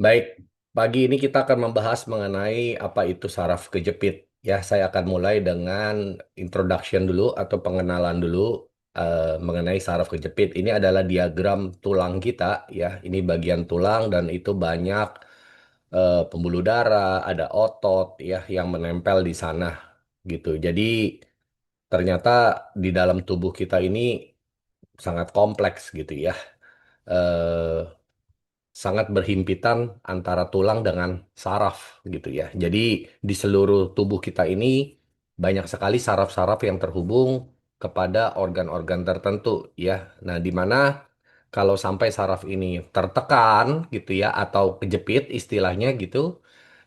Baik, pagi ini kita akan membahas mengenai apa itu saraf kejepit. Ya, saya akan mulai dengan introduction dulu atau pengenalan dulu mengenai saraf kejepit. Ini adalah diagram tulang kita, ya. Ini bagian tulang dan itu banyak pembuluh darah, ada otot, ya, yang menempel di sana, gitu. Jadi ternyata di dalam tubuh kita ini sangat kompleks, gitu ya. Eh, Sangat berhimpitan antara tulang dengan saraf gitu ya. Jadi di seluruh tubuh kita ini banyak sekali saraf-saraf yang terhubung kepada organ-organ tertentu ya. Nah, di mana kalau sampai saraf ini tertekan gitu ya atau kejepit istilahnya gitu.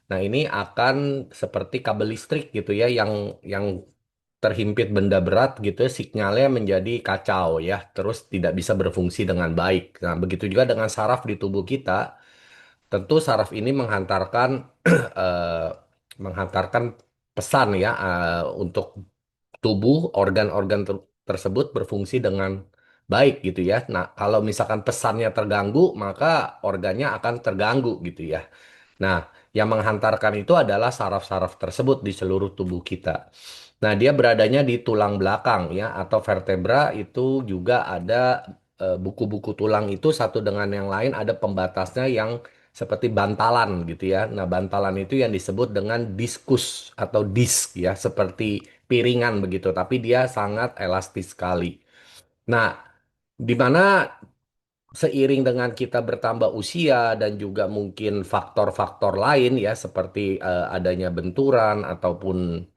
Nah, ini akan seperti kabel listrik gitu ya yang terhimpit benda berat gitu ya, sinyalnya menjadi kacau ya, terus tidak bisa berfungsi dengan baik. Nah, begitu juga dengan saraf di tubuh kita. Tentu saraf ini eh, menghantarkan pesan ya untuk tubuh organ-organ tersebut berfungsi dengan baik gitu ya. Nah, kalau misalkan pesannya terganggu, maka organnya akan terganggu gitu ya. Nah, yang menghantarkan itu adalah saraf-saraf tersebut di seluruh tubuh kita. Nah, dia beradanya di tulang belakang ya atau vertebra itu juga ada buku-buku tulang itu satu dengan yang lain ada pembatasnya yang seperti bantalan gitu ya. Nah, bantalan itu yang disebut dengan diskus atau disk ya, seperti piringan begitu, tapi dia sangat elastis sekali. Nah, di mana seiring dengan kita bertambah usia dan juga mungkin faktor-faktor lain ya seperti adanya benturan ataupun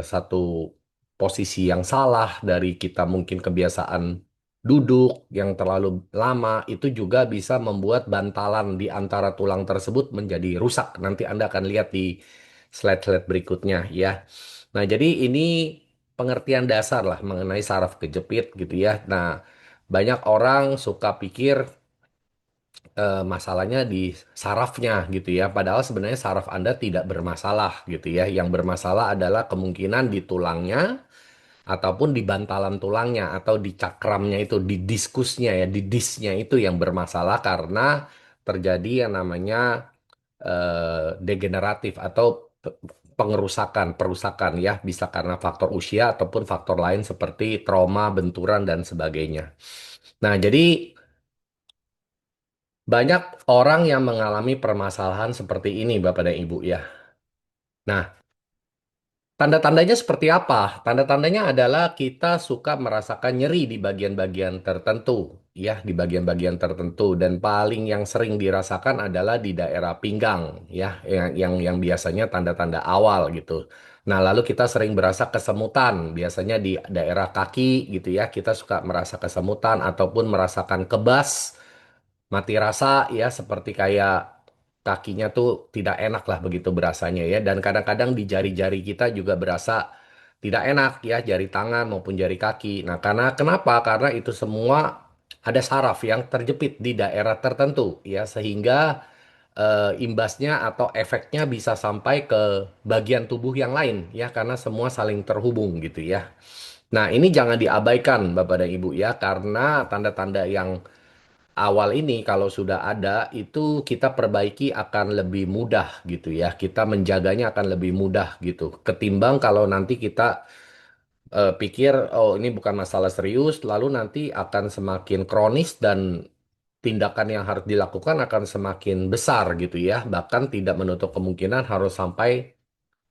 satu posisi yang salah dari kita mungkin kebiasaan duduk yang terlalu lama itu juga bisa membuat bantalan di antara tulang tersebut menjadi rusak. Nanti Anda akan lihat di slide-slide berikutnya ya. Nah, jadi ini pengertian dasar lah mengenai saraf kejepit gitu ya. Nah, banyak orang suka pikir masalahnya di sarafnya gitu ya. Padahal sebenarnya saraf Anda tidak bermasalah gitu ya. Yang bermasalah adalah kemungkinan di tulangnya ataupun di bantalan tulangnya atau di cakramnya itu, di diskusnya ya, di disknya itu yang bermasalah karena terjadi yang namanya degeneratif atau pengerusakan, perusakan ya. Bisa karena faktor usia ataupun faktor lain seperti trauma, benturan dan sebagainya. Nah, jadi banyak orang yang mengalami permasalahan seperti ini, Bapak dan Ibu ya. Nah, tanda-tandanya seperti apa? Tanda-tandanya adalah kita suka merasakan nyeri di bagian-bagian tertentu, ya, di bagian-bagian tertentu. Dan paling yang sering dirasakan adalah di daerah pinggang, ya, yang biasanya tanda-tanda awal gitu. Nah, lalu kita sering berasa kesemutan, biasanya di daerah kaki gitu ya. Kita suka merasa kesemutan ataupun merasakan kebas mati rasa ya seperti kayak kakinya tuh tidak enak lah begitu berasanya ya dan kadang-kadang di jari-jari kita juga berasa tidak enak ya jari tangan maupun jari kaki. Nah, karena kenapa? Karena itu semua ada saraf yang terjepit di daerah tertentu ya sehingga imbasnya atau efeknya bisa sampai ke bagian tubuh yang lain ya karena semua saling terhubung gitu ya. Nah, ini jangan diabaikan Bapak dan Ibu ya karena tanda-tanda yang awal ini kalau sudah ada itu kita perbaiki akan lebih mudah gitu ya. Kita menjaganya akan lebih mudah gitu. Ketimbang kalau nanti kita pikir oh ini bukan masalah serius lalu nanti akan semakin kronis dan tindakan yang harus dilakukan akan semakin besar gitu ya. Bahkan tidak menutup kemungkinan harus sampai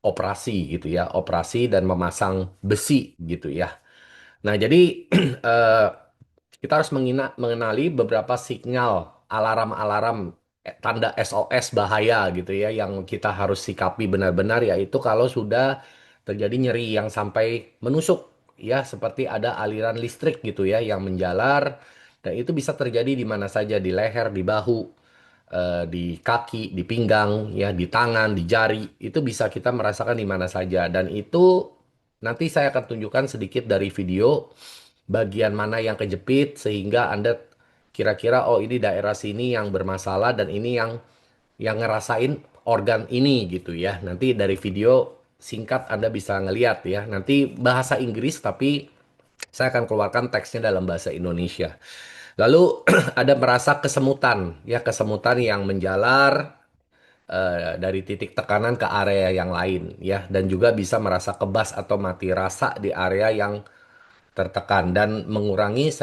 operasi gitu ya. Operasi dan memasang besi gitu ya. Nah, jadi eh, kita harus mengenali beberapa sinyal alarm-alarm tanda SOS bahaya gitu ya yang kita harus sikapi benar-benar yaitu kalau sudah terjadi nyeri yang sampai menusuk ya seperti ada aliran listrik gitu ya yang menjalar dan itu bisa terjadi di mana saja di leher, di bahu, di kaki, di pinggang, ya, di tangan, di jari, itu bisa kita merasakan di mana saja. Dan itu nanti saya akan tunjukkan sedikit dari video bagian mana yang kejepit sehingga Anda kira-kira oh ini daerah sini yang bermasalah dan ini yang ngerasain organ ini gitu ya. Nanti dari video singkat Anda bisa ngeliat ya. Nanti bahasa Inggris tapi saya akan keluarkan teksnya dalam bahasa Indonesia. Lalu ada merasa kesemutan, ya kesemutan yang menjalar dari titik tekanan ke area yang lain, ya, dan juga bisa merasa kebas atau mati rasa di area yang tertekan dan mengurangi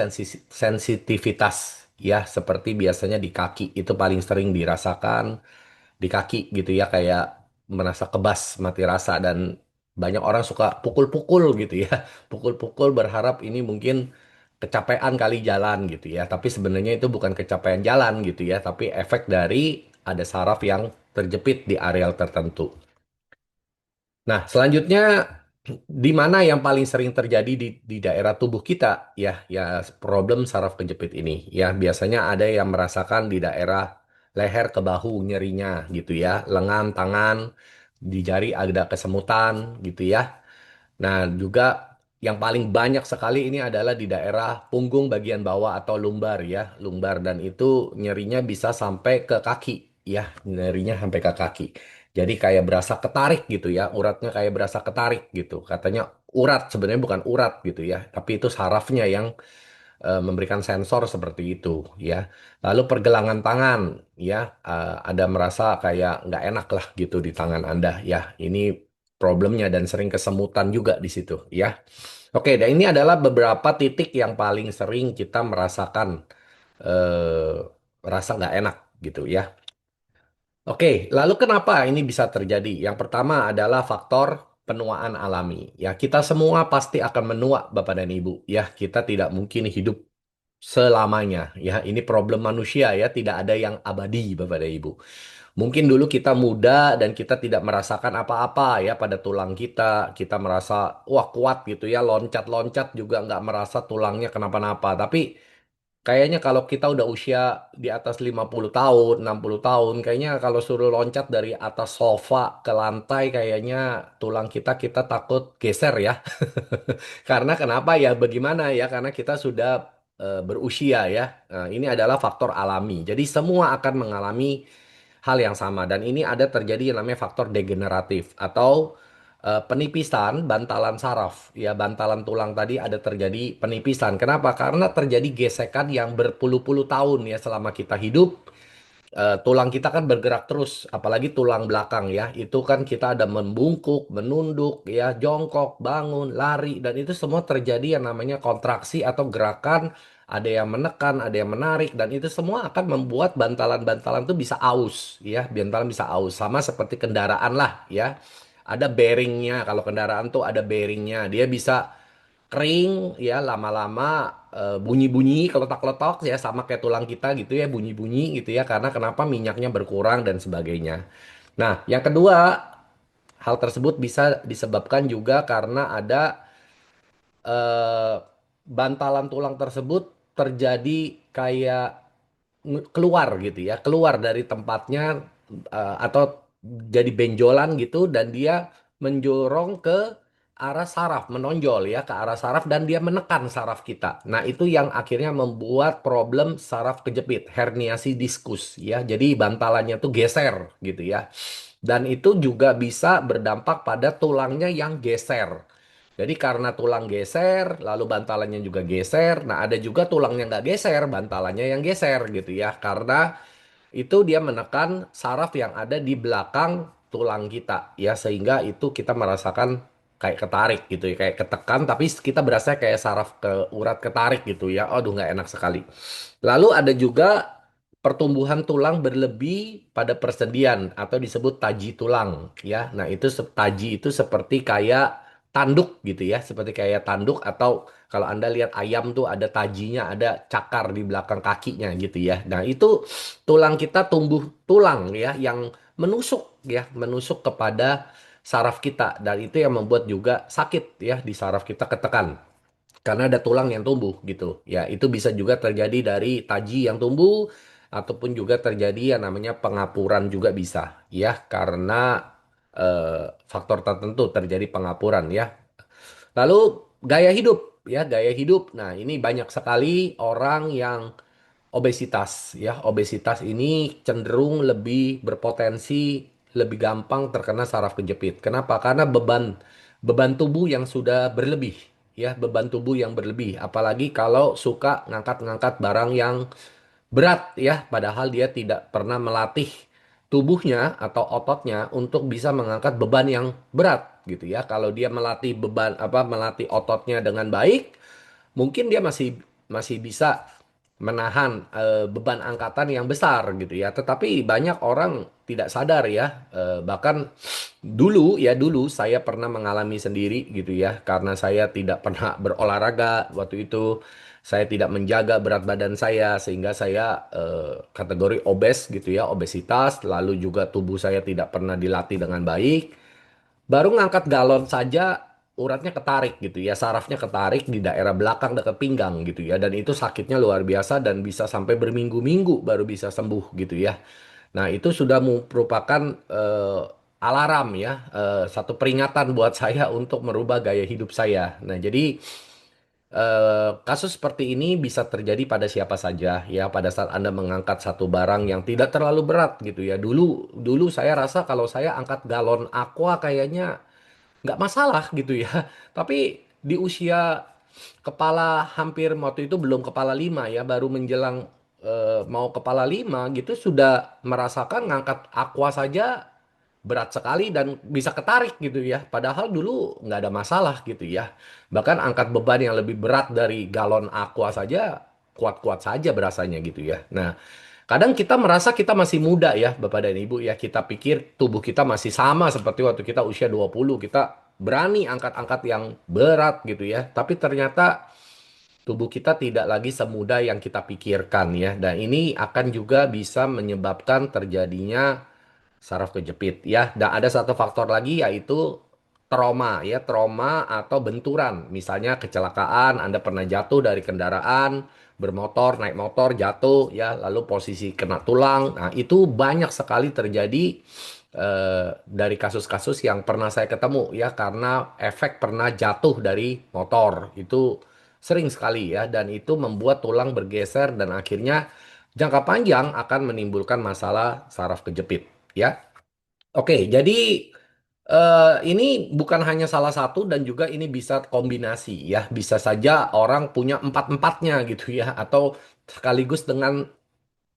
sensitivitas, ya, seperti biasanya di kaki itu paling sering dirasakan di kaki gitu ya, kayak merasa kebas, mati rasa dan banyak orang suka pukul-pukul gitu ya, pukul-pukul berharap ini mungkin kecapean kali jalan gitu ya, tapi sebenarnya itu bukan kecapean jalan gitu ya, tapi efek dari ada saraf yang terjepit di areal tertentu. Nah, selanjutnya di mana yang paling sering terjadi di daerah tubuh kita ya, ya problem saraf kejepit ini. Ya, biasanya ada yang merasakan di daerah leher ke bahu nyerinya gitu ya, lengan, tangan, di jari ada kesemutan gitu ya. Nah, juga yang paling banyak sekali ini adalah di daerah punggung bagian bawah atau lumbar ya, lumbar dan itu nyerinya bisa sampai ke kaki ya, nyerinya sampai ke kaki. Jadi kayak berasa ketarik gitu ya, uratnya kayak berasa ketarik gitu. Katanya urat sebenarnya bukan urat gitu ya, tapi itu sarafnya yang memberikan sensor seperti itu ya. Lalu pergelangan tangan ya, ada merasa kayak nggak enak lah gitu di tangan Anda ya. Ini problemnya dan sering kesemutan juga di situ ya. Oke, dan ini adalah beberapa titik yang paling sering kita merasakan eh, rasa nggak enak gitu ya. Oke, lalu kenapa ini bisa terjadi? Yang pertama adalah faktor penuaan alami. Ya, kita semua pasti akan menua, Bapak dan Ibu. Ya, kita tidak mungkin hidup selamanya. Ya, ini problem manusia ya, tidak ada yang abadi, Bapak dan Ibu. Mungkin dulu kita muda dan kita tidak merasakan apa-apa ya pada tulang kita. Kita merasa wah kuat gitu ya, loncat-loncat juga nggak merasa tulangnya kenapa-napa. Tapi kayaknya kalau kita udah usia di atas 50 tahun, 60 tahun, kayaknya kalau suruh loncat dari atas sofa ke lantai, kayaknya tulang kita takut geser ya. Karena kenapa ya? Bagaimana ya? Karena kita sudah berusia ya. Nah, ini adalah faktor alami. Jadi semua akan mengalami hal yang sama dan ini ada terjadi yang namanya faktor degeneratif atau penipisan bantalan saraf. Ya, bantalan tulang tadi ada terjadi penipisan. Kenapa? Karena terjadi gesekan yang berpuluh-puluh tahun ya selama kita hidup. Tulang kita kan bergerak terus, apalagi tulang belakang ya. Itu kan kita ada membungkuk, menunduk, ya, jongkok, bangun, lari, dan itu semua terjadi yang namanya kontraksi atau gerakan. Ada yang menekan, ada yang menarik, dan itu semua akan membuat bantalan-bantalan itu bisa aus, ya. Bantalan bisa aus, sama seperti kendaraan lah, ya. Ada bearingnya, kalau kendaraan tuh ada bearingnya, dia bisa kering ya lama-lama bunyi-bunyi keletak-letok ya sama kayak tulang kita gitu ya bunyi-bunyi gitu ya karena kenapa minyaknya berkurang dan sebagainya. Nah, yang kedua, hal tersebut bisa disebabkan juga karena ada eh, bantalan tulang tersebut terjadi kayak keluar gitu ya, keluar dari tempatnya atau jadi benjolan gitu dan dia menjorong ke arah saraf, menonjol ya ke arah saraf dan dia menekan saraf kita. Nah, itu yang akhirnya membuat problem saraf kejepit, herniasi diskus ya. Jadi bantalannya tuh geser gitu ya. Dan itu juga bisa berdampak pada tulangnya yang geser. Jadi karena tulang geser, lalu bantalannya juga geser. Nah, ada juga tulangnya nggak geser, bantalannya yang geser gitu ya. Karena itu dia menekan saraf yang ada di belakang tulang kita ya. Sehingga itu kita merasakan kayak ketarik gitu ya. Kayak ketekan, tapi kita berasa kayak saraf ke urat ketarik gitu ya. Aduh, nggak enak sekali. Lalu ada juga pertumbuhan tulang berlebih pada persendian atau disebut taji tulang ya. Nah, itu taji itu seperti kayak tanduk gitu ya, seperti kayak tanduk atau kalau Anda lihat ayam tuh ada tajinya, ada cakar di belakang kakinya gitu ya. Nah, itu tulang kita tumbuh tulang ya yang menusuk ya, menusuk kepada saraf kita dan itu yang membuat juga sakit ya di saraf kita ketekan karena ada tulang yang tumbuh gitu. Ya, itu bisa juga terjadi dari taji yang tumbuh ataupun juga terjadi yang namanya pengapuran juga bisa ya karena faktor tertentu terjadi pengapuran ya. Lalu gaya hidup ya, gaya hidup. Nah, ini banyak sekali orang yang obesitas ya. Obesitas ini cenderung lebih berpotensi lebih gampang terkena saraf kejepit. Kenapa? Karena beban beban tubuh yang sudah berlebih ya, beban tubuh yang berlebih. Apalagi kalau suka ngangkat-ngangkat barang yang berat ya, padahal dia tidak pernah melatih tubuhnya atau ototnya untuk bisa mengangkat beban yang berat gitu ya. Kalau dia melatih beban apa melatih ototnya dengan baik, mungkin dia masih masih bisa menahan beban angkatan yang besar gitu ya. Tetapi banyak orang tidak sadar ya. Bahkan dulu saya pernah mengalami sendiri gitu ya. Karena saya tidak pernah berolahraga waktu itu. Saya tidak menjaga berat badan saya sehingga saya kategori obes gitu ya, obesitas. Lalu juga tubuh saya tidak pernah dilatih dengan baik. Baru ngangkat galon saja uratnya ketarik gitu ya, sarafnya ketarik di daerah belakang dekat pinggang gitu ya. Dan itu sakitnya luar biasa dan bisa sampai berminggu-minggu baru bisa sembuh gitu ya. Nah, itu sudah merupakan alarm ya, satu peringatan buat saya untuk merubah gaya hidup saya. Nah, jadi kasus seperti ini bisa terjadi pada siapa saja ya pada saat Anda mengangkat satu barang yang tidak terlalu berat gitu ya. Dulu dulu saya rasa kalau saya angkat galon aqua kayaknya nggak masalah gitu ya. Tapi di usia kepala hampir waktu itu belum kepala lima ya, baru menjelang mau kepala lima gitu sudah merasakan ngangkat aqua saja berat sekali dan bisa ketarik gitu ya. Padahal dulu nggak ada masalah gitu ya. Bahkan angkat beban yang lebih berat dari galon aqua saja kuat-kuat saja berasanya gitu ya. Nah, kadang kita merasa kita masih muda ya, Bapak dan Ibu ya. Kita pikir tubuh kita masih sama seperti waktu kita usia 20. Kita berani angkat-angkat yang berat gitu ya. Tapi ternyata tubuh kita tidak lagi semudah yang kita pikirkan ya. Dan ini akan juga bisa menyebabkan terjadinya saraf kejepit ya. Dan ada satu faktor lagi yaitu trauma ya, trauma atau benturan. Misalnya kecelakaan, Anda pernah jatuh dari kendaraan, bermotor, naik motor, jatuh ya, lalu posisi kena tulang. Nah, itu banyak sekali terjadi dari kasus-kasus yang pernah saya ketemu ya karena efek pernah jatuh dari motor. Itu sering sekali ya dan itu membuat tulang bergeser dan akhirnya jangka panjang akan menimbulkan masalah saraf kejepit ya. Oke, jadi ini bukan hanya salah satu dan juga ini bisa kombinasi ya. Bisa saja orang punya empat-empatnya gitu ya. Atau sekaligus dengan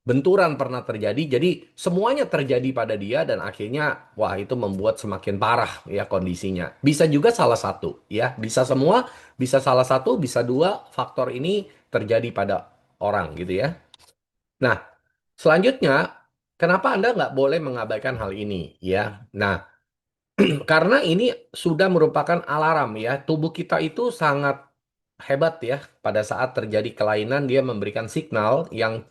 benturan pernah terjadi. Jadi semuanya terjadi pada dia dan akhirnya wah itu membuat semakin parah ya kondisinya. Bisa juga salah satu ya. Bisa semua, bisa salah satu, bisa dua faktor ini terjadi pada orang gitu ya. Nah, selanjutnya, kenapa Anda nggak boleh mengabaikan hal ini ya? Nah, karena ini sudah merupakan alarm ya. Tubuh kita itu sangat hebat ya. Pada saat terjadi kelainan dia memberikan signal yang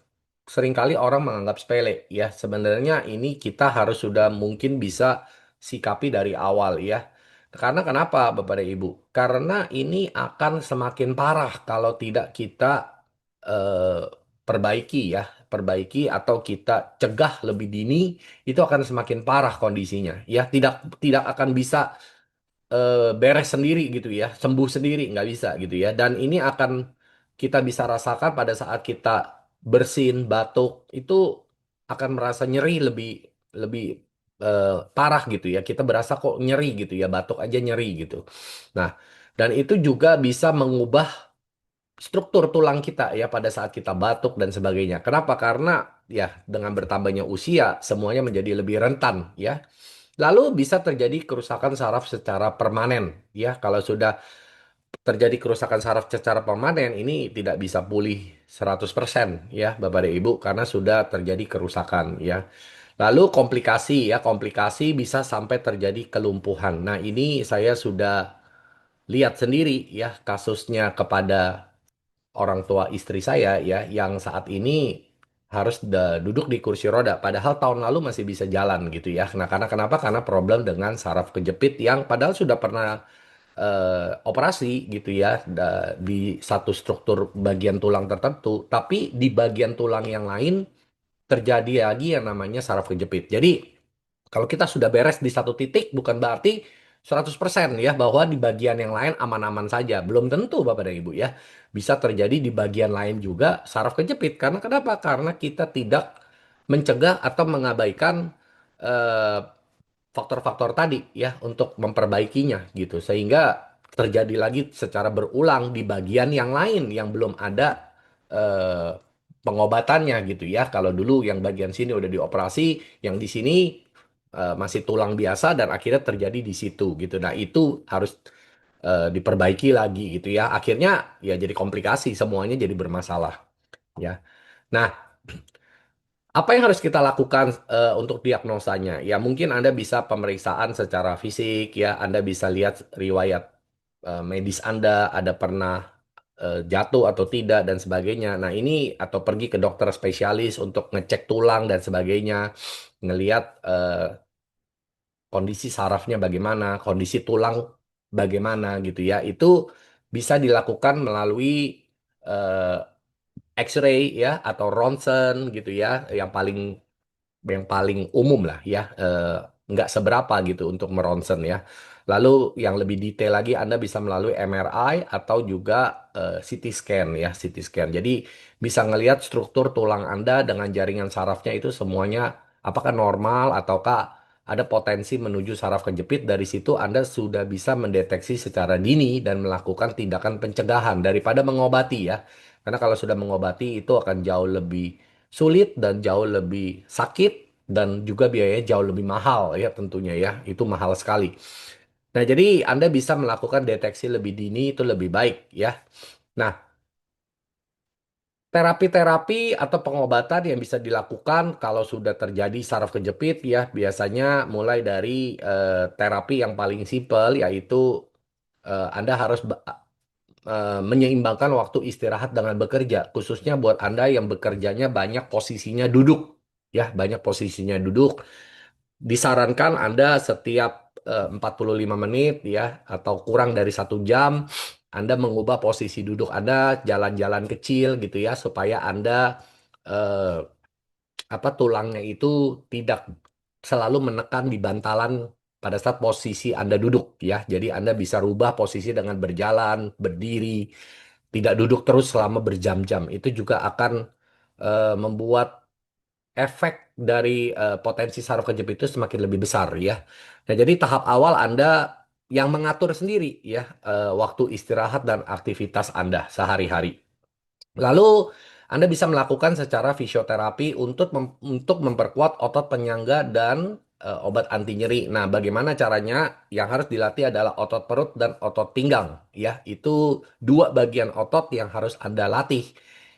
seringkali orang menganggap sepele ya. Sebenarnya ini kita harus sudah mungkin bisa sikapi dari awal ya. Karena kenapa Bapak dan Ibu? Karena ini akan semakin parah kalau tidak kita eh, perbaiki ya. Perbaiki atau kita cegah lebih dini itu akan semakin parah kondisinya ya. Tidak akan bisa beres sendiri gitu ya, sembuh sendiri nggak bisa gitu ya. Dan ini akan kita bisa rasakan pada saat kita bersin, batuk, itu akan merasa nyeri lebih lebih parah gitu ya. Kita berasa kok nyeri gitu ya, batuk aja nyeri gitu. Nah, dan itu juga bisa mengubah struktur tulang kita ya pada saat kita batuk dan sebagainya. Kenapa? Karena ya dengan bertambahnya usia semuanya menjadi lebih rentan ya. Lalu bisa terjadi kerusakan saraf secara permanen. Ya, kalau sudah terjadi kerusakan saraf secara permanen, ini tidak bisa pulih 100% ya, Bapak dan Ibu, karena sudah terjadi kerusakan ya. Lalu komplikasi ya, komplikasi bisa sampai terjadi kelumpuhan. Nah, ini saya sudah lihat sendiri ya kasusnya kepada orang tua istri saya ya yang saat ini harus duduk di kursi roda padahal tahun lalu masih bisa jalan gitu ya. Nah, karena kenapa? Karena problem dengan saraf kejepit yang padahal sudah pernah operasi gitu ya di satu struktur bagian tulang tertentu, tapi di bagian tulang yang lain terjadi lagi yang namanya saraf kejepit. Jadi kalau kita sudah beres di satu titik, bukan berarti 100% ya bahwa di bagian yang lain aman-aman saja. Belum tentu Bapak dan Ibu ya. Bisa terjadi di bagian lain juga saraf kejepit. Karena kenapa? Karena kita tidak mencegah atau mengabaikan eh, faktor-faktor tadi ya untuk memperbaikinya gitu. Sehingga terjadi lagi secara berulang di bagian yang lain yang belum ada eh, pengobatannya gitu ya. Kalau dulu yang bagian sini udah dioperasi, yang di sini masih tulang biasa dan akhirnya terjadi di situ gitu. Nah, itu harus diperbaiki lagi gitu ya. Akhirnya ya jadi komplikasi, semuanya jadi bermasalah ya. Nah, apa yang harus kita lakukan untuk diagnosanya? Ya, mungkin Anda bisa pemeriksaan secara fisik, ya. Anda bisa lihat riwayat medis Anda, ada pernah jatuh atau tidak, dan sebagainya. Nah, ini atau pergi ke dokter spesialis untuk ngecek tulang dan sebagainya, ngelihat kondisi sarafnya bagaimana, kondisi tulang bagaimana gitu ya. Itu bisa dilakukan melalui eh, X-ray ya atau ronsen gitu ya, yang paling umum lah ya, nggak seberapa gitu untuk meronsen ya. Lalu yang lebih detail lagi Anda bisa melalui MRI atau juga CT scan ya, CT scan. Jadi bisa ngelihat struktur tulang Anda dengan jaringan sarafnya itu semuanya apakah normal ataukah ada potensi menuju saraf kejepit. Dari situ Anda sudah bisa mendeteksi secara dini dan melakukan tindakan pencegahan daripada mengobati ya. Karena kalau sudah mengobati itu akan jauh lebih sulit dan jauh lebih sakit dan juga biayanya jauh lebih mahal ya tentunya ya. Itu mahal sekali. Nah, jadi Anda bisa melakukan deteksi lebih dini itu lebih baik ya. Nah, terapi-terapi atau pengobatan yang bisa dilakukan kalau sudah terjadi saraf kejepit ya biasanya mulai dari terapi yang paling simpel yaitu Anda harus menyeimbangkan waktu istirahat dengan bekerja, khususnya buat Anda yang bekerjanya banyak posisinya duduk, ya, banyak posisinya duduk. Disarankan Anda setiap 45 menit, ya, atau kurang dari 1 jam, Anda mengubah posisi duduk Anda, jalan-jalan kecil gitu ya, supaya Anda eh, tulangnya itu tidak selalu menekan di bantalan pada saat posisi Anda duduk ya. Jadi Anda bisa rubah posisi dengan berjalan, berdiri, tidak duduk terus selama berjam-jam. Itu juga akan membuat efek dari potensi saraf kejepit itu semakin lebih besar ya. Nah, jadi tahap awal Anda yang mengatur sendiri ya waktu istirahat dan aktivitas Anda sehari-hari. Lalu Anda bisa melakukan secara fisioterapi untuk memperkuat otot penyangga dan obat anti nyeri. Nah, bagaimana caranya? Yang harus dilatih adalah otot perut dan otot pinggang. Ya, itu dua bagian otot yang harus Anda latih.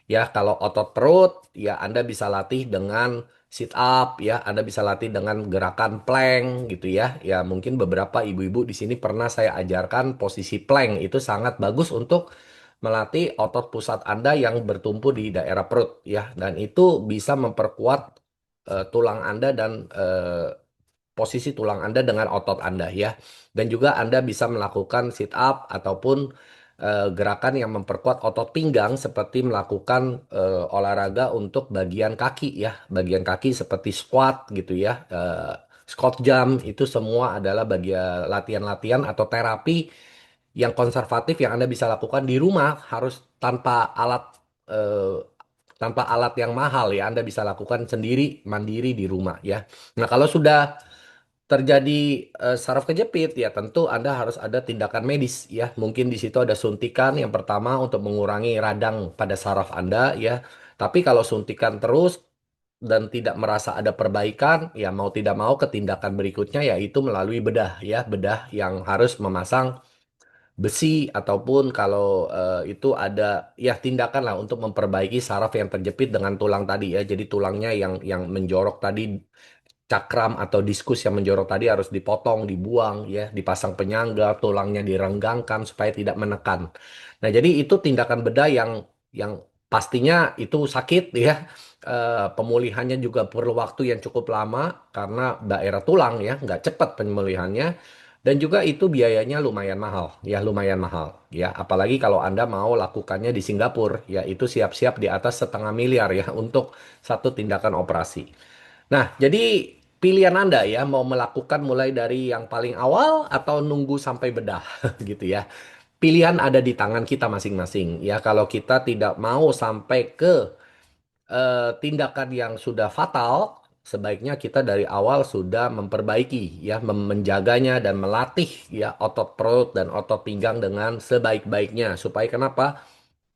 Ya, kalau otot perut, ya Anda bisa latih dengan sit up, ya Anda bisa latih dengan gerakan plank gitu ya. Ya, mungkin beberapa ibu-ibu di sini pernah saya ajarkan posisi plank. Itu sangat bagus untuk melatih otot pusat Anda yang bertumpu di daerah perut ya, dan itu bisa memperkuat tulang Anda dan posisi tulang Anda dengan otot Anda ya. Dan juga Anda bisa melakukan sit up ataupun gerakan yang memperkuat otot pinggang seperti melakukan olahraga untuk bagian kaki ya, bagian kaki seperti squat gitu ya. Squat jump itu semua adalah bagian latihan-latihan atau terapi yang konservatif yang Anda bisa lakukan di rumah, harus eh, tanpa alat yang mahal ya. Anda bisa lakukan sendiri mandiri di rumah ya. Nah, kalau sudah terjadi saraf kejepit ya tentu Anda harus ada tindakan medis ya. Mungkin di situ ada suntikan yang pertama untuk mengurangi radang pada saraf Anda ya. Tapi kalau suntikan terus dan tidak merasa ada perbaikan, ya mau tidak mau ketindakan berikutnya yaitu melalui bedah ya, bedah yang harus memasang besi ataupun kalau itu ada ya tindakan lah untuk memperbaiki saraf yang terjepit dengan tulang tadi ya. Jadi tulangnya yang menjorok tadi, cakram atau diskus yang menjorok tadi harus dipotong, dibuang ya, dipasang penyangga, tulangnya direnggangkan supaya tidak menekan. Nah, jadi itu tindakan bedah yang pastinya itu sakit ya. Pemulihannya juga perlu waktu yang cukup lama karena daerah tulang ya, nggak cepat pemulihannya. Dan juga itu biayanya lumayan mahal, ya lumayan mahal, ya. Apalagi kalau Anda mau lakukannya di Singapura, ya itu siap-siap di atas 500 miliar ya untuk satu tindakan operasi. Nah, jadi pilihan Anda ya mau melakukan mulai dari yang paling awal atau nunggu sampai bedah gitu ya. Pilihan ada di tangan kita masing-masing ya. Kalau kita tidak mau sampai ke tindakan yang sudah fatal, sebaiknya kita dari awal sudah memperbaiki ya, menjaganya dan melatih ya otot perut dan otot pinggang dengan sebaik-baiknya supaya kenapa?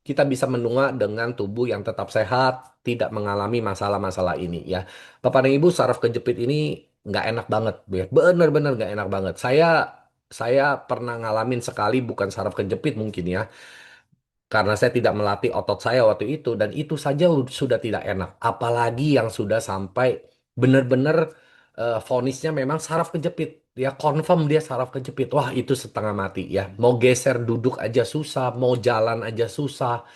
Kita bisa menua dengan tubuh yang tetap sehat, tidak mengalami masalah-masalah ini ya. Bapak dan Ibu, saraf kejepit ini nggak enak banget, ya. Bener-bener nggak enak banget. Saya pernah ngalamin sekali, bukan saraf kejepit mungkin ya, karena saya tidak melatih otot saya waktu itu dan itu saja sudah tidak enak. Apalagi yang sudah sampai benar-benar vonisnya memang saraf kejepit. Ya confirm dia saraf kejepit. Wah itu setengah mati ya. Mau geser duduk aja susah, mau jalan aja susah,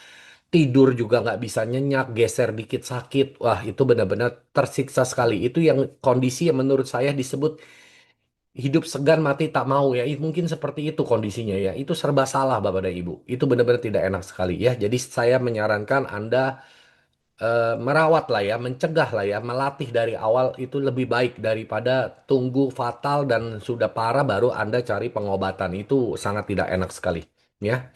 tidur juga nggak bisa nyenyak, geser dikit sakit. Wah itu benar-benar tersiksa sekali. Itu yang kondisi yang menurut saya disebut hidup segan mati tak mau ya. Mungkin seperti itu kondisinya ya. Itu serba salah Bapak dan Ibu. Itu benar-benar tidak enak sekali ya. Jadi saya menyarankan Anda merawat lah ya, mencegah lah ya, melatih dari awal itu lebih baik daripada tunggu fatal dan sudah parah baru Anda cari pengobatan. Itu sangat tidak enak sekali ya.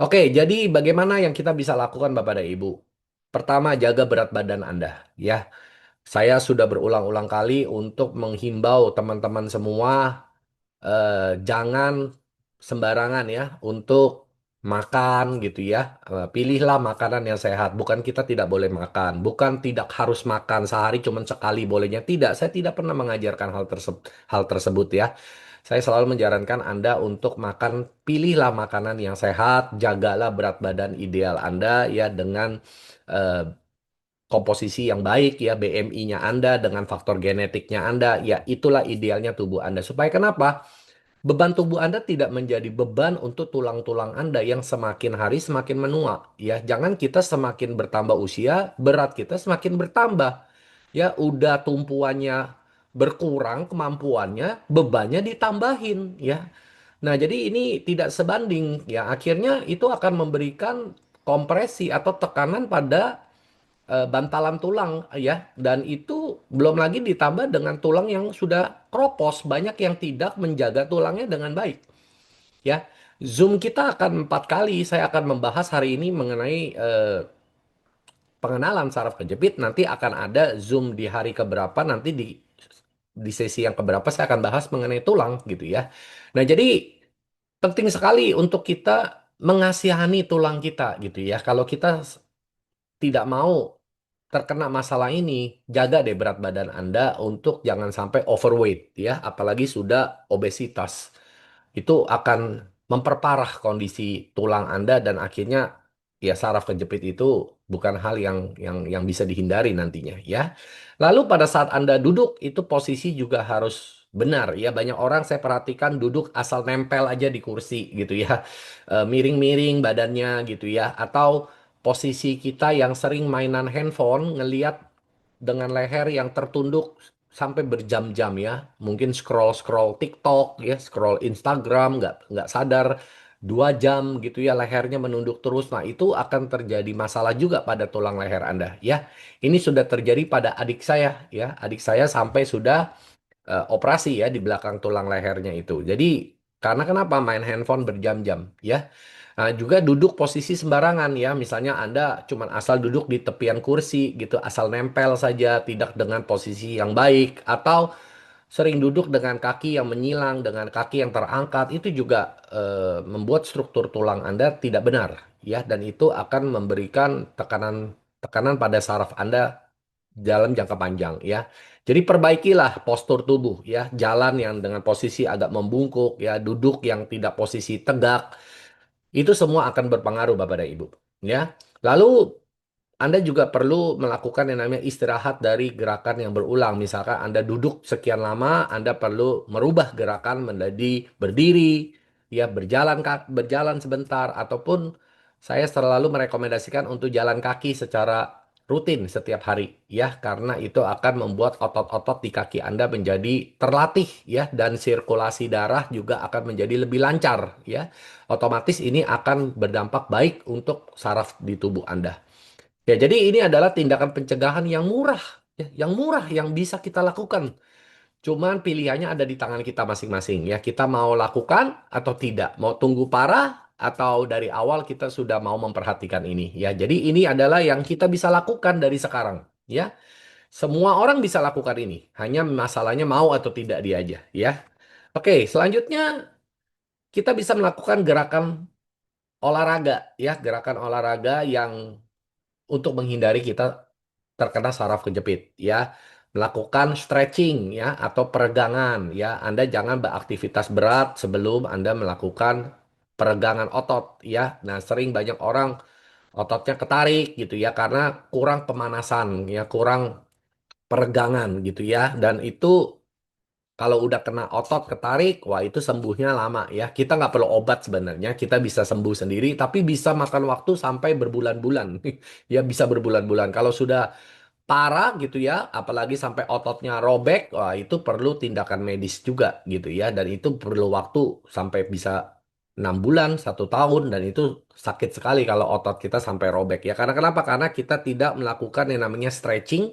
Oke, jadi bagaimana yang kita bisa lakukan Bapak dan Ibu? Pertama, jaga berat badan Anda ya. Saya sudah berulang-ulang kali untuk menghimbau teman-teman semua jangan sembarangan ya untuk makan gitu ya. Pilihlah makanan yang sehat. Bukan kita tidak boleh makan, bukan tidak harus makan sehari cuma sekali bolehnya. Tidak, saya tidak pernah mengajarkan hal tersebut ya. Saya selalu menyarankan Anda untuk makan, pilihlah makanan yang sehat, jagalah berat badan ideal Anda ya dengan eh, komposisi yang baik ya, BMI-nya Anda dengan faktor genetiknya Anda, ya itulah idealnya tubuh Anda. Supaya kenapa? Beban tubuh Anda tidak menjadi beban untuk tulang-tulang Anda yang semakin hari semakin menua. Ya, jangan kita semakin bertambah usia, berat kita semakin bertambah. Ya, udah tumpuannya berkurang kemampuannya, bebannya ditambahin. Ya, nah jadi ini tidak sebanding. Ya, akhirnya itu akan memberikan kompresi atau tekanan pada bantalan tulang ya dan itu belum lagi ditambah dengan tulang yang sudah kropos banyak yang tidak menjaga tulangnya dengan baik ya. Zoom kita akan 4 kali saya akan membahas hari ini mengenai pengenalan saraf kejepit, nanti akan ada Zoom di hari keberapa, nanti di sesi yang keberapa saya akan bahas mengenai tulang gitu ya. Nah jadi penting sekali untuk kita mengasihani tulang kita gitu ya. Kalau kita tidak mau terkena masalah ini, jaga deh berat badan Anda untuk jangan sampai overweight ya, apalagi sudah obesitas. Itu akan memperparah kondisi tulang Anda dan akhirnya ya saraf kejepit itu bukan hal yang bisa dihindari nantinya ya. Lalu pada saat Anda duduk itu posisi juga harus benar ya. Banyak orang saya perhatikan duduk asal nempel aja di kursi gitu ya. Miring-miring badannya gitu ya atau posisi kita yang sering mainan handphone ngeliat dengan leher yang tertunduk sampai berjam-jam ya. Mungkin scroll-scroll TikTok ya, scroll Instagram, nggak sadar 2 jam gitu ya lehernya menunduk terus. Nah itu akan terjadi masalah juga pada tulang leher Anda ya. Ini sudah terjadi pada adik saya ya. Adik saya sampai sudah operasi ya di belakang tulang lehernya itu. Jadi karena kenapa main handphone berjam-jam ya. Nah, juga duduk posisi sembarangan ya. Misalnya Anda cuma asal duduk di tepian kursi gitu, asal nempel saja, tidak dengan posisi yang baik atau sering duduk dengan kaki yang menyilang, dengan kaki yang terangkat, itu juga membuat struktur tulang Anda tidak benar ya dan itu akan memberikan tekanan tekanan pada saraf Anda dalam jangka panjang ya. Jadi perbaikilah postur tubuh ya, jalan yang dengan posisi agak membungkuk ya, duduk yang tidak posisi tegak. Itu semua akan berpengaruh Bapak dan Ibu ya. Lalu anda juga perlu melakukan yang namanya istirahat dari gerakan yang berulang. Misalkan Anda duduk sekian lama, Anda perlu merubah gerakan menjadi berdiri, ya berjalan sebentar, ataupun saya selalu merekomendasikan untuk jalan kaki secara rutin setiap hari, ya, karena itu akan membuat otot-otot di kaki Anda menjadi terlatih, ya, dan sirkulasi darah juga akan menjadi lebih lancar, ya. Otomatis ini akan berdampak baik untuk saraf di tubuh Anda. Ya, jadi ini adalah tindakan pencegahan yang murah, ya, yang murah yang bisa kita lakukan. Cuman pilihannya ada di tangan kita masing-masing, ya. Kita mau lakukan atau tidak, mau tunggu parah atau dari awal kita sudah mau memperhatikan ini, ya. Jadi ini adalah yang kita bisa lakukan dari sekarang, ya. Semua orang bisa lakukan ini, hanya masalahnya mau atau tidak dia aja, ya. Oke, selanjutnya kita bisa melakukan gerakan olahraga, ya, gerakan olahraga yang untuk menghindari kita terkena saraf kejepit, ya. Melakukan stretching, ya, atau peregangan, ya. Anda jangan beraktivitas berat sebelum Anda melakukan peregangan otot, ya. Nah, sering banyak orang ototnya ketarik gitu ya karena kurang pemanasan, ya, kurang peregangan gitu ya. Dan itu kalau udah kena otot ketarik, wah itu sembuhnya lama ya. Kita nggak perlu obat sebenarnya, kita bisa sembuh sendiri, tapi bisa makan waktu sampai berbulan-bulan. Ya bisa berbulan-bulan. Kalau sudah parah gitu ya, apalagi sampai ototnya robek, wah itu perlu tindakan medis juga gitu ya. Dan itu perlu waktu sampai bisa 6 bulan, 1 tahun, dan itu sakit sekali kalau otot kita sampai robek ya. Karena kenapa? Karena kita tidak melakukan yang namanya stretching,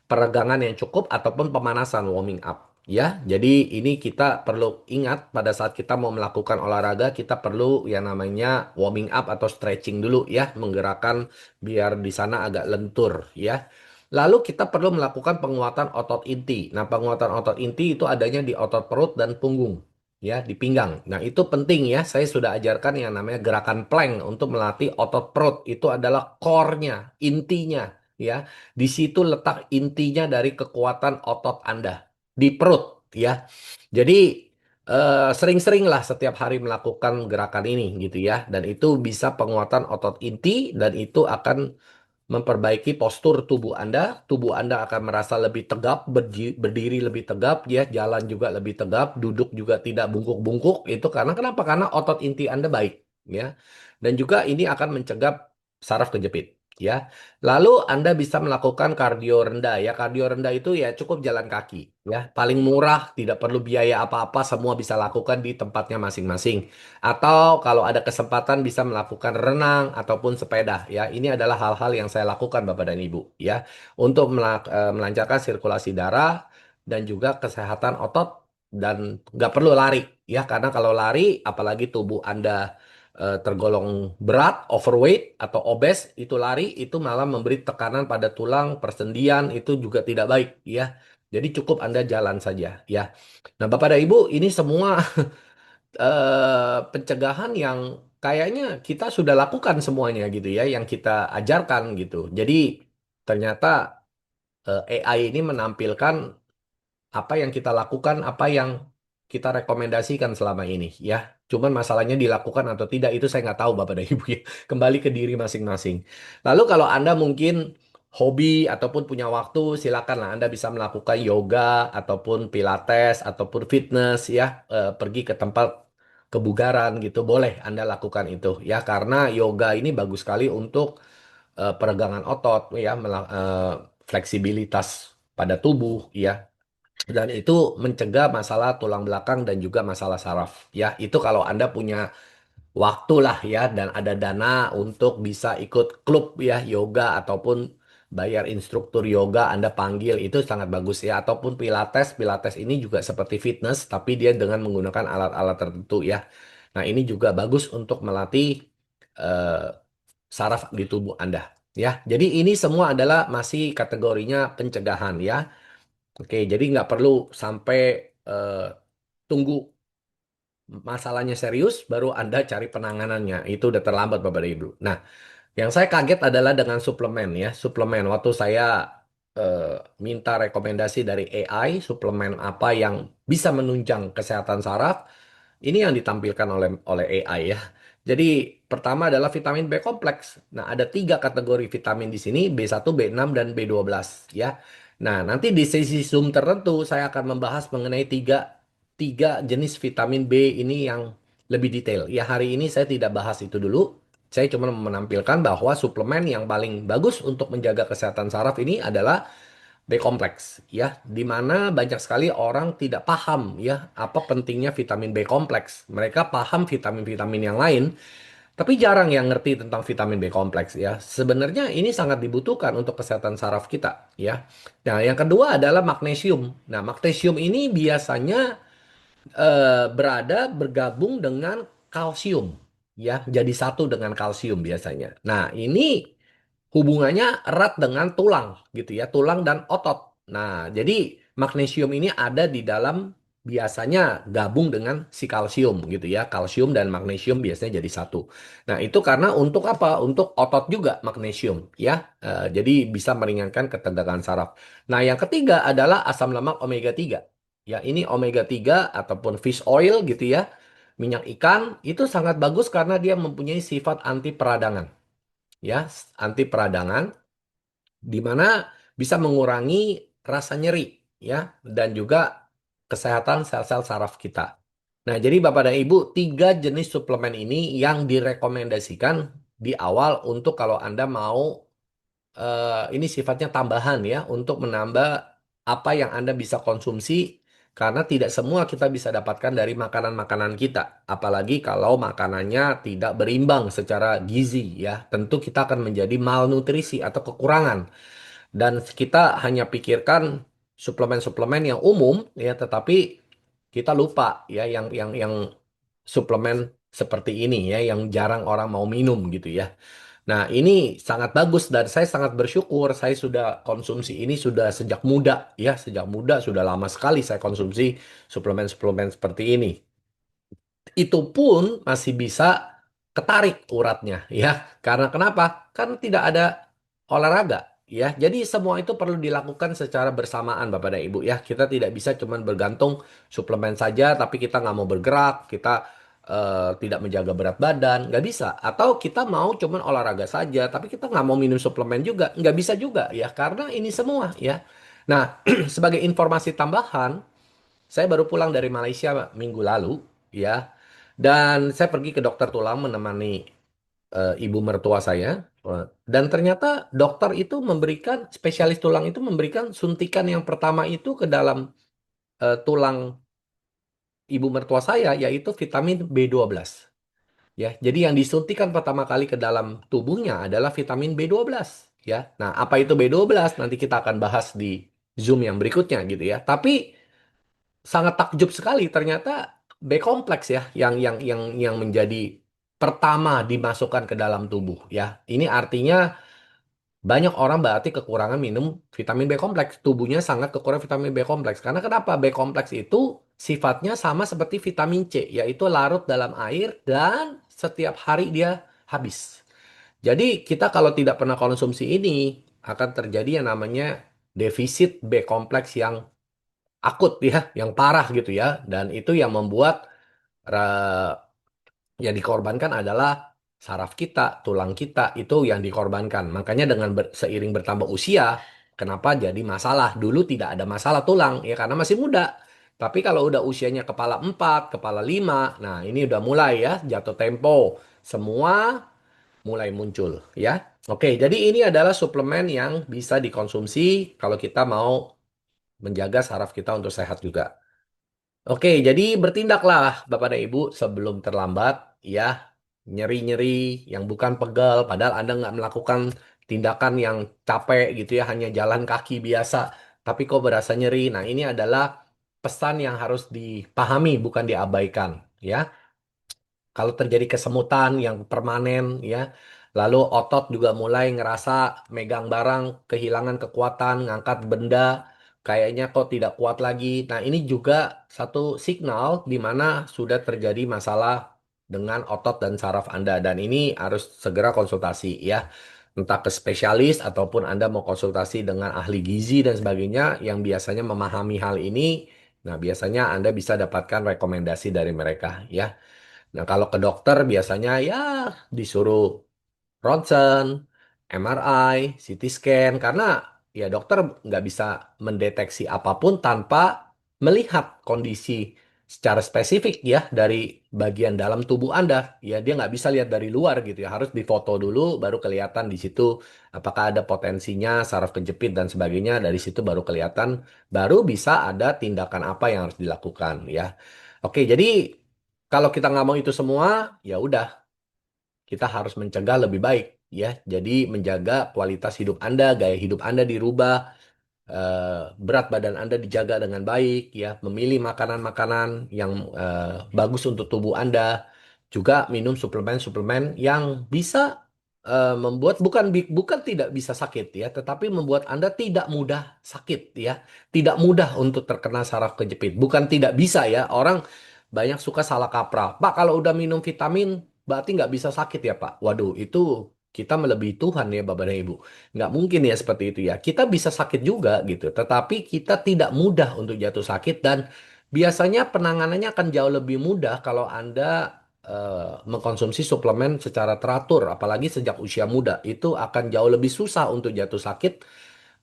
peregangan yang cukup ataupun pemanasan warming up ya. Jadi ini kita perlu ingat pada saat kita mau melakukan olahraga kita perlu yang namanya warming up atau stretching dulu ya, menggerakkan biar di sana agak lentur ya. Lalu kita perlu melakukan penguatan otot inti. Nah, penguatan otot inti itu adanya di otot perut dan punggung ya, di pinggang. Nah, itu penting ya. Saya sudah ajarkan yang namanya gerakan plank untuk melatih otot perut. Itu adalah core-nya, intinya ya. Di situ letak intinya dari kekuatan otot Anda di perut ya. Jadi sering-seringlah setiap hari melakukan gerakan ini gitu ya. Dan itu bisa penguatan otot inti dan itu akan memperbaiki postur tubuh Anda. Tubuh Anda akan merasa lebih tegap, berdiri lebih tegap, ya, jalan juga lebih tegap, duduk juga tidak bungkuk-bungkuk. Itu karena kenapa? Karena otot inti Anda baik, ya. Dan juga ini akan mencegah saraf kejepit, ya. Lalu Anda bisa melakukan kardio rendah, ya. Kardio rendah itu ya cukup jalan kaki, ya. Paling murah, tidak perlu biaya apa-apa, semua bisa lakukan di tempatnya masing-masing. Atau kalau ada kesempatan bisa melakukan renang ataupun sepeda ya. Ini adalah hal-hal yang saya lakukan Bapak dan Ibu ya untuk melancarkan sirkulasi darah dan juga kesehatan otot dan nggak perlu lari ya karena kalau lari apalagi tubuh Anda tergolong berat, overweight atau obes itu lari itu malah memberi tekanan pada tulang, persendian itu juga tidak baik ya. Jadi cukup Anda jalan saja ya. Nah, Bapak dan Ibu, ini semua pencegahan yang kayaknya kita sudah lakukan semuanya gitu ya, yang kita ajarkan gitu. Jadi ternyata AI ini menampilkan apa yang kita lakukan, apa yang kita rekomendasikan selama ini ya. Cuman masalahnya dilakukan atau tidak itu saya nggak tahu Bapak dan Ibu ya. Kembali ke diri masing-masing. Lalu kalau Anda mungkin hobi ataupun punya waktu, silakanlah Anda bisa melakukan yoga ataupun pilates ataupun fitness ya. Pergi ke tempat kebugaran gitu, boleh Anda lakukan itu ya. Karena yoga ini bagus sekali untuk peregangan otot ya, fleksibilitas pada tubuh ya. Dan itu mencegah masalah tulang belakang dan juga masalah saraf. Ya, itu kalau Anda punya waktu lah ya dan ada dana untuk bisa ikut klub ya yoga ataupun bayar instruktur yoga Anda panggil itu sangat bagus ya. Ataupun pilates, pilates ini juga seperti fitness tapi dia dengan menggunakan alat-alat tertentu ya. Nah, ini juga bagus untuk melatih eh, saraf di tubuh Anda. Ya, jadi ini semua adalah masih kategorinya pencegahan ya. Oke, jadi nggak perlu sampai eh, tunggu masalahnya serius, baru Anda cari penanganannya. Itu udah terlambat, Bapak dan Ibu. Nah, yang saya kaget adalah dengan suplemen ya. Suplemen, waktu saya eh, minta rekomendasi dari AI, suplemen apa yang bisa menunjang kesehatan saraf, ini yang ditampilkan oleh AI ya. Jadi pertama adalah vitamin B kompleks. Nah, ada 3 kategori vitamin di sini, B1, B6, dan B12 ya. Nah, nanti di sesi Zoom tertentu saya akan membahas mengenai tiga jenis vitamin B ini yang lebih detail. Ya, hari ini saya tidak bahas itu dulu. Saya cuma menampilkan bahwa suplemen yang paling bagus untuk menjaga kesehatan saraf ini adalah B kompleks ya, di mana banyak sekali orang tidak paham ya apa pentingnya vitamin B kompleks. Mereka paham vitamin-vitamin yang lain, tapi jarang yang ngerti tentang vitamin B kompleks ya. Sebenarnya ini sangat dibutuhkan untuk kesehatan saraf kita ya. Nah, yang kedua adalah magnesium. Nah, magnesium ini biasanya bergabung dengan kalsium ya, jadi satu dengan kalsium biasanya. Nah, ini hubungannya erat dengan tulang gitu ya, tulang dan otot. Nah, jadi magnesium ini ada di dalam biasanya gabung dengan si kalsium gitu ya. Kalsium dan magnesium biasanya jadi satu. Nah, itu karena untuk apa? Untuk otot juga magnesium ya. Jadi bisa meringankan ketegangan saraf. Nah, yang ketiga adalah asam lemak omega 3. Ya, ini omega 3 ataupun fish oil gitu ya. Minyak ikan itu sangat bagus karena dia mempunyai sifat anti peradangan ya, anti peradangan di mana bisa mengurangi rasa nyeri ya dan juga kesehatan sel-sel saraf kita. Nah, jadi Bapak dan Ibu, tiga jenis suplemen ini yang direkomendasikan di awal untuk kalau Anda mau ini sifatnya tambahan ya untuk menambah apa yang Anda bisa konsumsi karena tidak semua kita bisa dapatkan dari makanan-makanan kita. Apalagi kalau makanannya tidak berimbang secara gizi ya. Tentu kita akan menjadi malnutrisi atau kekurangan. Dan kita hanya pikirkan suplemen-suplemen yang umum ya, tetapi kita lupa ya yang suplemen seperti ini ya yang jarang orang mau minum gitu ya. Nah, ini sangat bagus dan saya sangat bersyukur saya sudah konsumsi ini sudah sejak muda ya, sejak muda sudah lama sekali saya konsumsi suplemen-suplemen seperti ini. Itu pun masih bisa ketarik uratnya ya. Karena kenapa? Kan tidak ada olahraga ya. Jadi semua itu perlu dilakukan secara bersamaan Bapak dan Ibu ya. Kita tidak bisa cuman bergantung suplemen saja tapi kita nggak mau bergerak, kita tidak menjaga berat badan, nggak bisa. Atau kita mau cuman olahraga saja tapi kita nggak mau minum suplemen juga, nggak bisa juga ya. Karena ini semua ya. Nah, sebagai informasi tambahan, saya baru pulang dari Malaysia minggu lalu, ya. Dan saya pergi ke dokter tulang menemani ibu mertua saya. Dan ternyata dokter itu memberikan, spesialis tulang itu memberikan suntikan yang pertama itu ke dalam tulang ibu mertua saya, yaitu vitamin B12. Ya, jadi yang disuntikan pertama kali ke dalam tubuhnya adalah vitamin B12. Ya, nah apa itu B12? Nanti kita akan bahas di Zoom yang berikutnya gitu ya. Tapi sangat takjub sekali ternyata B kompleks ya yang menjadi pertama dimasukkan ke dalam tubuh ya. Ini artinya banyak orang berarti kekurangan minum vitamin B kompleks. Tubuhnya sangat kekurangan vitamin B kompleks. Karena kenapa? B kompleks itu sifatnya sama seperti vitamin C, yaitu larut dalam air dan setiap hari dia habis. Jadi kita kalau tidak pernah konsumsi ini akan terjadi yang namanya defisit B kompleks yang akut ya, yang parah gitu ya. Dan itu yang membuat yang dikorbankan adalah saraf kita, tulang kita itu yang dikorbankan. Makanya dengan seiring bertambah usia, kenapa jadi masalah? Dulu tidak ada masalah tulang ya karena masih muda. Tapi kalau udah usianya kepala 4, kepala 5, nah ini udah mulai ya jatuh tempo. Semua mulai muncul ya. Oke, jadi ini adalah suplemen yang bisa dikonsumsi kalau kita mau menjaga saraf kita untuk sehat juga. Oke, jadi bertindaklah Bapak dan Ibu sebelum terlambat ya. Nyeri-nyeri yang bukan pegal, padahal Anda nggak melakukan tindakan yang capek gitu ya, hanya jalan kaki biasa, tapi kok berasa nyeri. Nah, ini adalah pesan yang harus dipahami, bukan diabaikan ya. Kalau terjadi kesemutan yang permanen ya, lalu otot juga mulai ngerasa megang barang, kehilangan kekuatan, ngangkat benda, kayaknya kok tidak kuat lagi. Nah, ini juga satu signal di mana sudah terjadi masalah dengan otot dan saraf Anda. Dan ini harus segera konsultasi ya. Entah ke spesialis ataupun Anda mau konsultasi dengan ahli gizi dan sebagainya yang biasanya memahami hal ini. Nah, biasanya Anda bisa dapatkan rekomendasi dari mereka ya. Nah, kalau ke dokter biasanya ya disuruh ronsen, MRI, CT scan, karena ya dokter nggak bisa mendeteksi apapun tanpa melihat kondisi secara spesifik ya dari bagian dalam tubuh Anda. Ya dia nggak bisa lihat dari luar gitu ya, harus difoto dulu baru kelihatan di situ apakah ada potensinya saraf kejepit dan sebagainya. Dari situ baru kelihatan, baru bisa ada tindakan apa yang harus dilakukan ya. Oke, jadi kalau kita nggak mau itu semua, ya udah, kita harus mencegah lebih baik, ya. Jadi menjaga kualitas hidup Anda, gaya hidup Anda dirubah, berat badan Anda dijaga dengan baik, ya. Memilih makanan-makanan yang bagus untuk tubuh Anda, juga minum suplemen-suplemen yang bisa. membuat bukan tidak bisa sakit ya, tetapi membuat Anda tidak mudah sakit ya, tidak mudah untuk terkena saraf kejepit. Bukan tidak bisa ya, orang banyak suka salah kaprah. Pak, kalau udah minum vitamin berarti nggak bisa sakit ya Pak? Waduh, itu kita melebihi Tuhan ya Bapak dan Ibu. Nggak mungkin ya seperti itu ya. Kita bisa sakit juga gitu, tetapi kita tidak mudah untuk jatuh sakit dan biasanya penanganannya akan jauh lebih mudah kalau Anda mengkonsumsi suplemen secara teratur, apalagi sejak usia muda, itu akan jauh lebih susah untuk jatuh sakit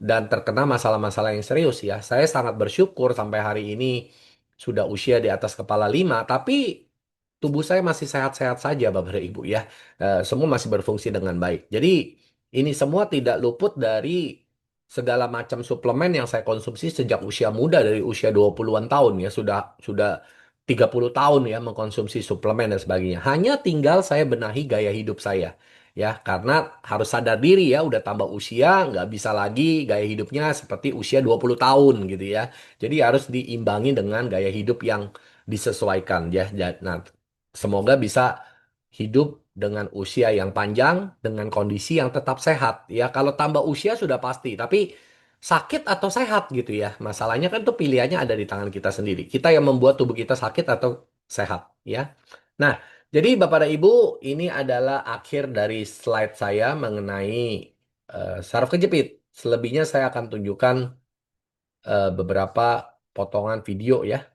dan terkena masalah-masalah yang serius ya. Saya sangat bersyukur sampai hari ini sudah usia di atas kepala 5, tapi tubuh saya masih sehat-sehat saja, Bapak dan Ibu ya. Semua masih berfungsi dengan baik. Jadi ini semua tidak luput dari segala macam suplemen yang saya konsumsi sejak usia muda dari usia 20-an tahun ya. Sudah 30 tahun ya mengkonsumsi suplemen dan sebagainya. Hanya tinggal saya benahi gaya hidup saya. Ya, karena harus sadar diri ya, udah tambah usia, nggak bisa lagi gaya hidupnya seperti usia 20 tahun gitu ya. Jadi harus diimbangi dengan gaya hidup yang disesuaikan ya. Nah, semoga bisa hidup dengan usia yang panjang, dengan kondisi yang tetap sehat. Ya, kalau tambah usia sudah pasti, tapi sakit atau sehat gitu ya. Masalahnya kan tuh pilihannya ada di tangan kita sendiri. Kita yang membuat tubuh kita sakit atau sehat ya. Nah, jadi Bapak dan Ibu, ini adalah akhir dari slide saya mengenai saraf kejepit. Selebihnya saya akan tunjukkan beberapa potongan video ya.